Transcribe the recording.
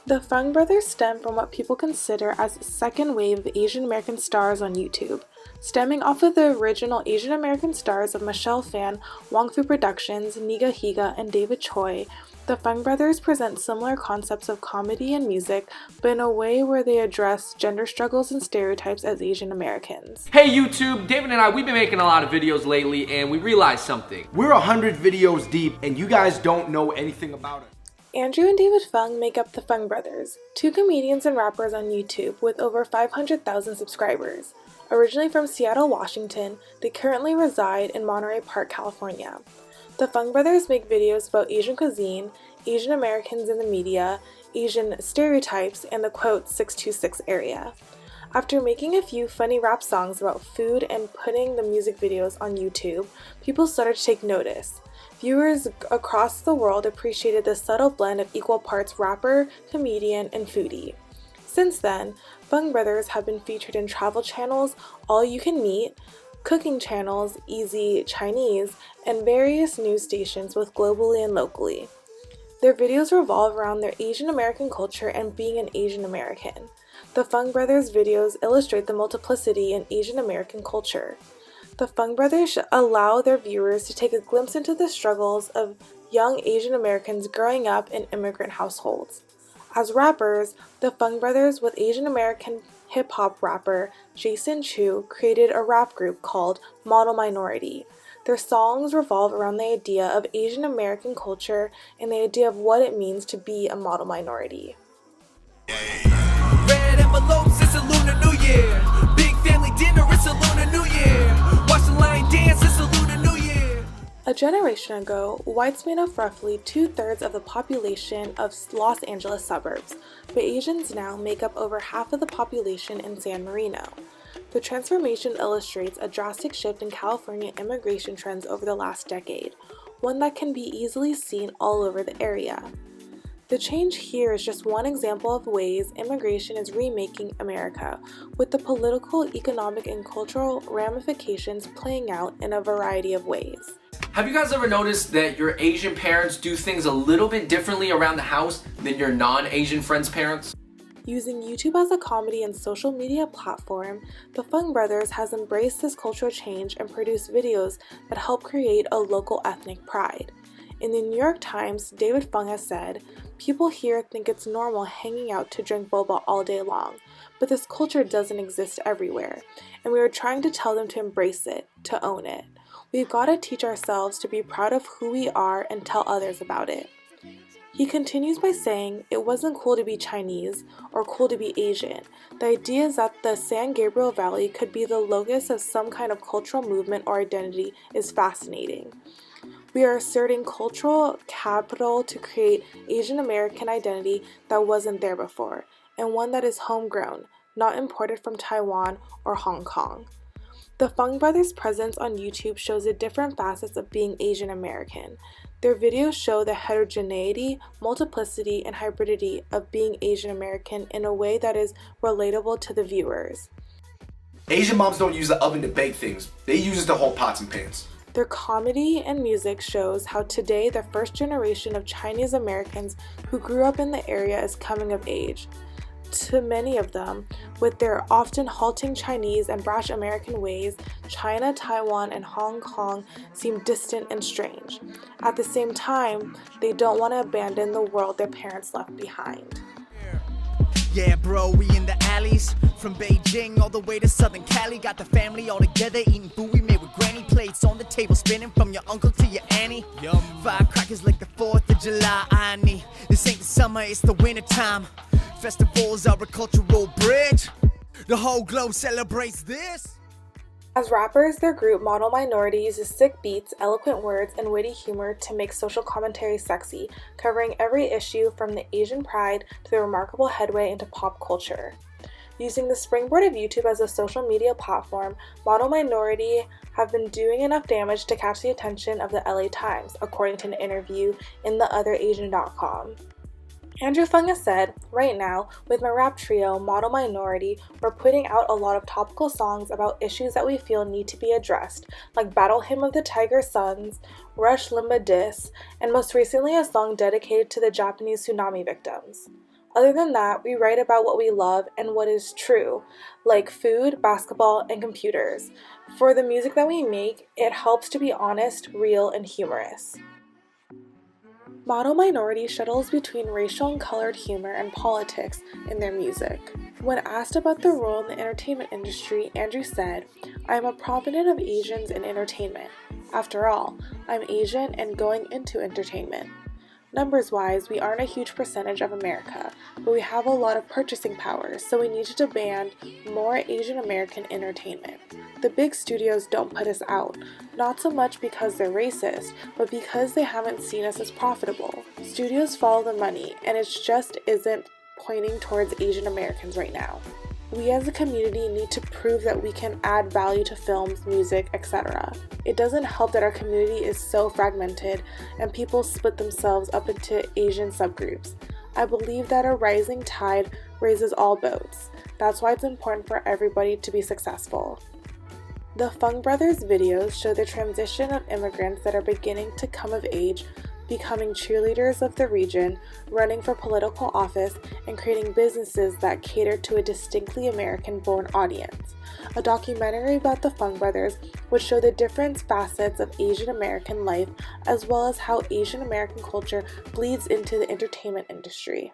The Fung Brothers stem from what people consider as the second wave of Asian American stars on YouTube. Stemming off of the original Asian American stars of Michelle Phan, Wong Fu Productions, Niga Higa, and David Choi, the Fung Brothers present similar concepts of comedy and music, but in a way where they address gender struggles and stereotypes as Asian Americans. Hey YouTube, David and I, we've been making a lot of videos lately and we realized something. We're 100 videos deep and you guys don't know anything about it. Andrew and David Fung make up the Fung Brothers, two comedians and rappers on YouTube with over 500,000 subscribers. Originally from Seattle, Washington, they currently reside in Monterey Park, California. The Fung Brothers make videos about Asian cuisine, Asian Americans in the media, Asian stereotypes, and the quote 626 area. After making a few funny rap songs about food and putting the music videos on YouTube, people started to take notice. Viewers across the world appreciated the subtle blend of equal parts rapper, comedian, and foodie. Since then, Fung Brothers have been featured in travel channels, All You Can Meet, cooking channels, Easy Chinese, and various news stations both globally and locally. Their videos revolve around their Asian American culture and being an Asian American. The Fung Brothers videos illustrate the multiplicity in Asian American culture. The Fung Brothers allow their viewers to take a glimpse into the struggles of young Asian Americans growing up in immigrant households. As rappers, the Fung Brothers with Asian American hip-hop rapper Jason Chu created a rap group called Model Minority. Their songs revolve around the idea of Asian American culture and the idea of what it means to be a model minority. Red envelopes, it's a Lunar New Year. Big family dinner, it's a Lunar New Year. Watch the lion dance, it's a Lunar New Year. A generation ago, whites made up roughly 2/3 of the population of Los Angeles suburbs, but Asians now make up over half of the population in San Marino. The transformation illustrates a drastic shift in California immigration trends over the last decade, one that can be easily seen all over the area. The change here is just one example of ways immigration is remaking America, with the political, economic, and cultural ramifications playing out in a variety of ways. Have you guys ever noticed that your Asian parents do things a little bit differently around the house than your non-Asian friends' parents? Using YouTube as a comedy and social media platform, the Fung Brothers has embraced this cultural change and produced videos that help create a local ethnic pride. In the New York Times, David Fung has said, "People here think it's normal hanging out to drink boba all day long, but this culture doesn't exist everywhere, and we are trying to tell them to embrace it, to own it. We've got to teach ourselves to be proud of who we are and tell others about it." He continues by saying, "It wasn't cool to be Chinese or cool to be Asian. The idea is that the San Gabriel Valley could be the locus of some kind of cultural movement or identity is fascinating. We are asserting cultural capital to create Asian American identity that wasn't there before, and one that is homegrown, not imported from Taiwan or Hong Kong." The Fung Brothers' presence on YouTube shows the different facets of being Asian American. Their videos show the heterogeneity, multiplicity, and hybridity of being Asian American in a way that is relatable to the viewers. Asian moms don't use the oven to bake things. They use it to hold pots and pans. Their comedy and music shows how today the first generation of Chinese Americans who grew up in the area is coming of age. To many of them, with their often halting Chinese and brash American ways, China, Taiwan, and Hong Kong seem distant and strange. At the same time, they don't want to abandon the world their parents left behind. Yeah, bro, we in the alleys. From Beijing all the way to Southern Cali. Got the family all together eating food we made with granny. Plates on the table spinning from your uncle to your auntie. Yum. Firecrackers like the 4th of July. I need. This ain't the summer, it's the winter time. Festivals are a cultural bridge. The whole globe celebrates this. As rappers, their group Model Minority uses sick beats, eloquent words, and witty humor to make social commentary sexy, covering every issue from the Asian pride to the remarkable headway into pop culture. Using the springboard of YouTube as a social media platform, Model Minority have been doing enough damage to catch the attention of the LA Times, according to an interview in theotherasian.com. Andrew Fung has said, "Right now, with my rap trio, Model Minority, we're putting out a lot of topical songs about issues that we feel need to be addressed, like Battle Hymn of the Tiger Sons, Rush Limbaugh Diss, and most recently a song dedicated to the Japanese tsunami victims. Other than that, we write about what we love and what is true, like food, basketball, and computers. For the music that we make, it helps to be honest, real, and humorous. Model Minority shuttles between racial and colored humor and politics in their music. When asked about their role in the entertainment industry, Andrew said, "I am a proponent of Asians in entertainment. After all, I'm Asian and going into entertainment. Numbers-wise, we aren't a huge percentage of America, but we have a lot of purchasing power, so we need to demand more Asian American entertainment. The big studios don't put us out, not so much because they're racist, but because they haven't seen us as profitable. Studios follow the money, and it just isn't pointing towards Asian Americans right now. We as a community need to prove that we can add value to films, music, etc. It doesn't help that our community is so fragmented and people split themselves up into Asian subgroups. I believe that a rising tide raises all boats. That's why it's important for everybody to be successful." The Fung Brothers videos show the transition of immigrants that are beginning to come of age, becoming cheerleaders of the region, running for political office, and creating businesses that cater to a distinctly American-born audience. A documentary about the Fung Brothers would show the different facets of Asian American life, as well as how Asian American culture bleeds into the entertainment industry.